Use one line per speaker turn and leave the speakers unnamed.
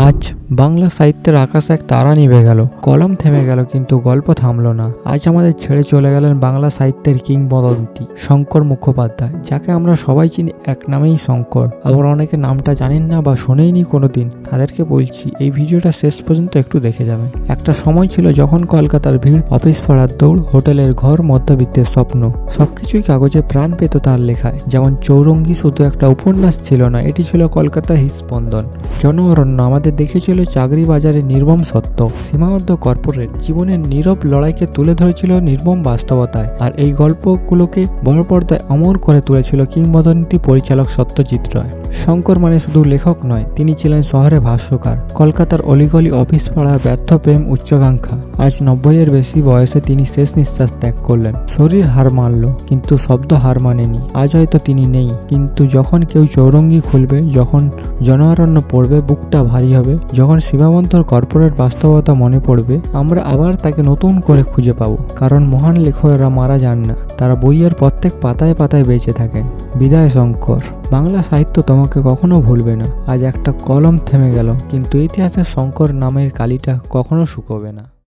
আজ বাংলা সাহিত্যের আকাশ এক তারা নিভে গেল, কলম থেমে গেল, কিন্তু গল্প থামলো না। আজ আমাদের ছেড়ে চলে গেলেন বাংলা সাহিত্যের কিংবদন্তি শঙ্কর মুখোপাধ্যায়, যাকে আমরা সবাই চিনি এক নামেই শঙ্কর। আবার অনেকে নামটা জানেন না বা শোনেইনি কোনোদিন, তাদেরকে বলছি এই ভিডিওটা শেষ পর্যন্ত একটু দেখে যাবেন। একটা সময় ছিল যখন কলকাতার ভিড়, অফিস পাড়ার দৌড়, হোটেলের ঘর, মধ্যবিত্তের স্বপ্ন, সবকিছুই কাগজে প্রাণ পেত তার লেখায়। যেমন চৌরঙ্গী শুধু একটা উপন্যাস ছিল না, এটি ছিল কলকাতা হৃস্পন্দন। জন অরণ্য আমাদের দেখেছিল চাকরি বাজারে নির্মম সত্য, সীমাবদ্ধ কর্পোরেট জীবনের নীরব লড়াইকে তুলে ধরেছিল নির্মম বাস্তবতায়। আর এই গল্পগুলোকে বড় পর্দায় অমর করে তুলেছিল কিংবদন্তি পরিচালক সত্যজিৎ রায়। শঙ্কর মানে শুধু লেখক নয়, তিনি ছিলেন শহরে ভাষ্যকার, কলকাতার অলিগলি, অফিস পাড়ার ব্যর্থ প্রেম, উচ্চাকাঙ্ক্ষা। আজ 90-এর বেশি বয়সে তিনি শেষ নিঃশ্বাস ত্যাগ করলেন। শরীর হার মানল, কিন্তু শব্দ হার মানেনি। আজ হয়তো তিনি নেই, কিন্তু যখন কেউ চৌরঙ্গি খুলবে, যখন জন অরণ্য পড়বে, বুকটা ভারী হবে। যখন সীমাবদ্ধ কর্পোরেট বাস্তবতা মনে পড়বে, আমরা আবার তাকে নতুন করে খুঁজে পাবো। কারণ মহান লেখকেরা মারা যান না, তারা বইয়ের প্রত্যেক পাতায় পাতায় বেঁচে থাকেন। বিদায় শঙ্কর। বাংলা সাহিত্য তোমাকে কখনো ভুলবে না। আজ একটা কলম থেমে গেল, কিন্তু ইতিহাসে শঙ্কর নামের কালিটা কখনো শুকোবে না।